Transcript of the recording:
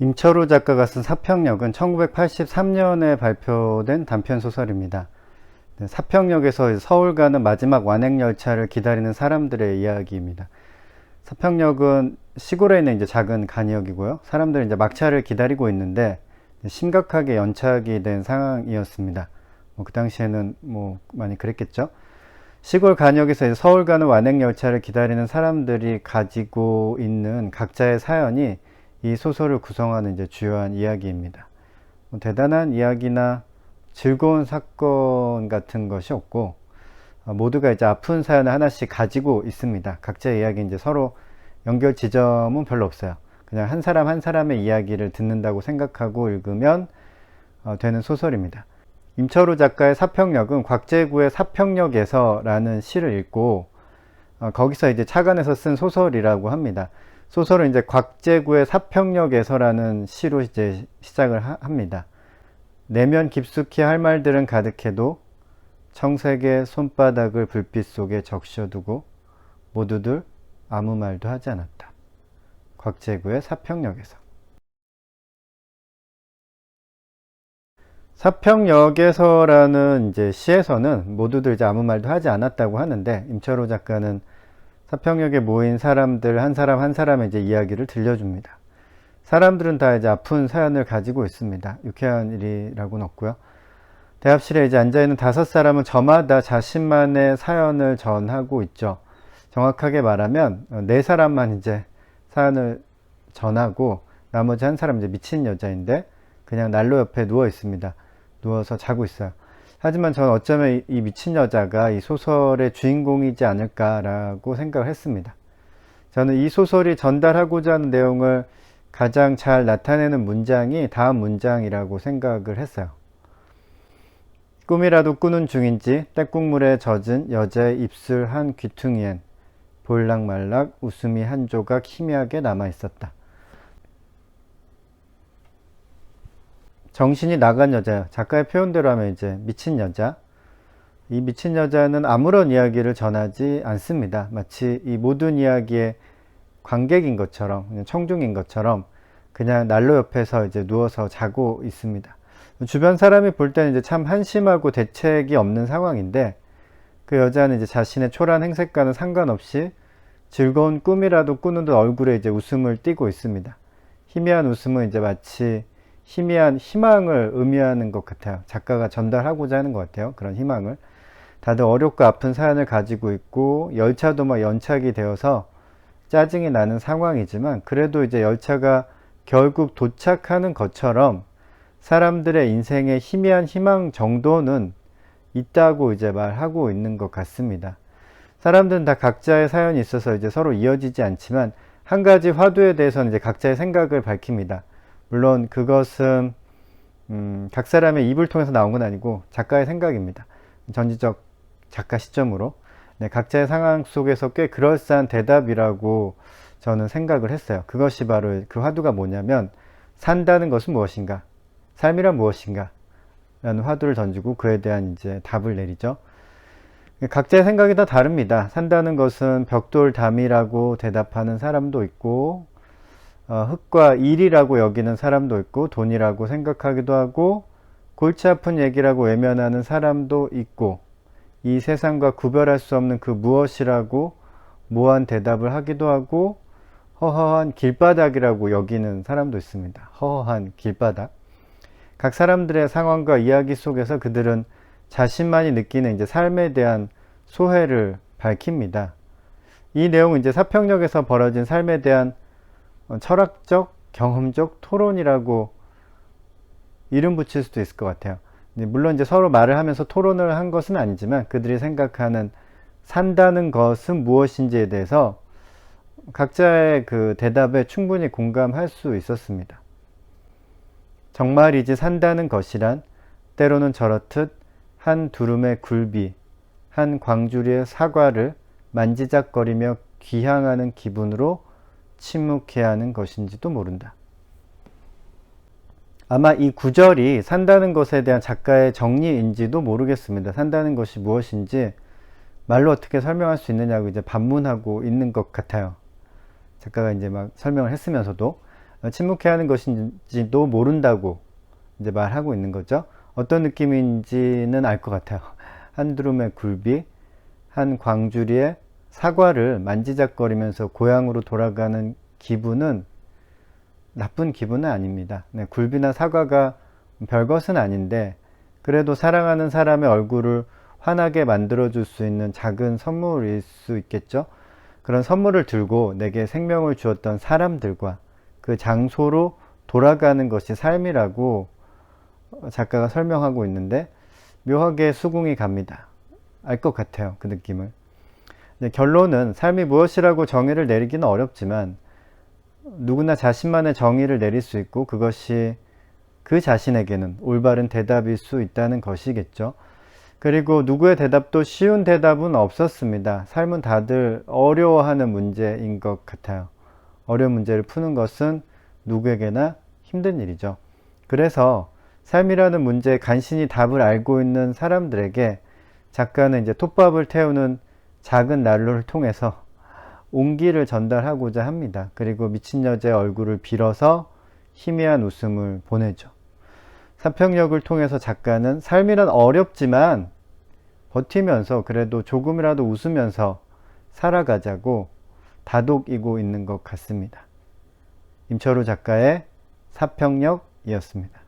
임철우 작가가 쓴 사평역은 1983년에 발표된 단편소설입니다. 사평역에서 서울 가는 마지막 완행열차를 기다리는 사람들의 이야기입니다. 사평역은 시골에 있는 이제 작은 간이역이고요. 사람들이 이제 막차를 기다리고 있는데 심각하게 연착이 된 상황이었습니다. 그 당시에는 많이 그랬겠죠. 시골 간역에서 서울 가는 완행열차를 기다리는 사람들이 가지고 있는 각자의 사연이 이 소설을 구성하는 이제 주요한 이야기입니다. 대단한 이야기나 즐거운 사건 같은 것이 없고 모두가 이제 아픈 사연을 하나씩 가지고 있습니다. 각자의 이야기 이제 서로 연결 지점은 별로 없어요. 그냥 한 사람 한 사람의 이야기를 듣는다고 생각하고 읽으면 되는 소설입니다. 임철우 작가의 사평역은 곽재구의 사평역에서라는 시를 읽고 거기서 이제 착안해서 쓴 소설이라고 합니다. 소설은 이제 곽재구의 사평역에서라는 시로 이제 시작을 합니다. 내면 깊숙이 할 말들은 가득해도 청색의 손바닥을 불빛 속에 적셔두고 모두들 아무 말도 하지 않았다. 곽재구의 사평역에서. 사평역에서라는 이제 시에서는 모두들 이제 아무 말도 하지 않았다고 하는데 임철호 작가는 사평역에 모인 사람들 한 사람 한 사람의 이제 이야기를 들려줍니다. 사람들은 다 이제 아픈 사연을 가지고 있습니다. 유쾌한 일이라고는 없고요. 대합실에 이제 앉아있는 5사람은 저마다 자신만의 사연을 전하고 있죠. 정확하게 말하면 4사람만 이제 사연을 전하고 나머지 한 사람은 이제 미친 여자인데 그냥 난로 옆에 누워 있습니다. 누워서 자고 있어요. 하지만 저는 어쩌면 이 미친 여자가 이 소설의 주인공이지 않을까라고 생각을 했습니다. 저는 이 소설이 전달하고자 하는 내용을 가장 잘 나타내는 문장이 다음 문장이라고 생각을 했어요. 꿈이라도 꾸는 중인지 떼국물에 젖은 여자의 입술 한 귀퉁이엔 볼락말락 웃음이 한 조각 희미하게 남아 있었다. 정신이 나간 여자요. 작가의 표현대로 하면 이제 미친 여자. 이 미친 여자는 아무런 이야기를 전하지 않습니다. 마치 이 모든 이야기의 관객인 것처럼, 그냥 청중인 것처럼 그냥 난로 옆에서 이제 누워서 자고 있습니다. 주변 사람이 볼 때는 이제 참 한심하고 대책이 없는 상황인데 그 여자는 이제 자신의 초라한 행색과는 상관없이 즐거운 꿈이라도 꾸는 듯 얼굴에 이제 웃음을 띠고 있습니다. 희미한 웃음은 이제 마치 희미한 희망을 의미하는 것 같아요. 작가가 전달하고자 하는 것 같아요. 그런 희망을. 다들 어렵고 아픈 사연을 가지고 있고 열차도 막 연착이 되어서 짜증이 나는 상황이지만 그래도 이제 열차가 결국 도착하는 것처럼 사람들의 인생에 희미한 희망 정도는 있다고 이제 말하고 있는 것 같습니다. 사람들은 다 각자의 사연이 있어서 이제 서로 이어지지 않지만 한 가지 화두에 대해서는 이제 각자의 생각을 밝힙니다. 물론 그것은 각 사람의 입을 통해서 나온 건 아니고 작가의 생각입니다. 전지적 작가 시점으로 각자의 상황 속에서 꽤 그럴싸한 대답이라고 저는 생각을 했어요. 그것이 바로 그 화두가 뭐냐면 산다는 것은 무엇인가? 삶이란 무엇인가? 라는 화두를 던지고 그에 대한 이제 답을 내리죠. 각자의 생각이 다 다릅니다. 산다는 것은 벽돌담이라고 대답하는 사람도 있고 흙과 일이라고 여기는 사람도 있고 돈이라고 생각하기도 하고 골치 아픈 얘기라고 외면하는 사람도 있고 이 세상과 구별할 수 없는 그 무엇이라고 모호한 대답을 하기도 하고 허허한 길바닥이라고 여기는 사람도 있습니다. 허허한 길바닥. 각 사람들의 상황과 이야기 속에서 그들은 자신만이 느끼는 이제 삶에 대한 소회를 밝힙니다. 이 내용은 이제 사평역에서 벌어진 삶에 대한 철학적, 경험적 토론이라고 이름 붙일 수도 있을 것 같아요. 물론 이제 서로 말을 하면서 토론을 한 것은 아니지만 그들이 생각하는 산다는 것은 무엇인지에 대해서 각자의 그 대답에 충분히 공감할 수 있었습니다. 정말이지 산다는 것이란 때로는 저렇듯 한 두rum의 굴비, 한 광주리의 사과를 만지작거리며 귀향하는 기분으로 침묵해야 하는 것인지도 모른다. 아마 이 구절이 산다는 것에 대한 작가의 정리인지도 모르겠습니다. 산다는 것이 무엇인지 말로 어떻게 설명할 수 있느냐고 이제 반문하고 있는 것 같아요. 작가가 이제 막 설명을 했으면서도 침묵해야 하는 것인지도 모른다고 이제 말하고 있는 거죠. 어떤 느낌인지는 알 것 같아요. 한 두rum의 굴비, 한 광주리의 사과를 만지작거리면서 고향으로 돌아가는 기분은 나쁜 기분은 아닙니다. 네, 굴비나 사과가 별것은 아닌데 그래도 사랑하는 사람의 얼굴을 환하게 만들어줄 수 있는 작은 선물일 수 있겠죠. 그런 선물을 들고 내게 생명을 주었던 사람들과 그 장소로 돌아가는 것이 삶이라고 작가가 설명하고 있는데 묘하게 수긍이 갑니다. 알 것 같아요. 그 느낌을. 결론은 삶이 무엇이라고 정의를 내리기는 어렵지만 누구나 자신만의 정의를 내릴 수 있고 그것이 그 자신에게는 올바른 대답일 수 있다는 것이겠죠. 그리고 누구의 대답도 쉬운 대답은 없었습니다. 삶은 다들 어려워하는 문제인 것 같아요. 어려운 문제를 푸는 것은 누구에게나 힘든 일이죠. 그래서 삶이라는 문제에 간신히 답을 알고 있는 사람들에게 작가는 이제 톱밥을 태우는 작은 난로를 통해서 온기를 전달하고자 합니다. 그리고 미친 여자의 얼굴을 빌어서 희미한 웃음을 보내죠. 사평역을 통해서 작가는 삶이란 어렵지만 버티면서 그래도 조금이라도 웃으면서 살아가자고 다독이고 있는 것 같습니다. 임철우 작가의 사평역이었습니다.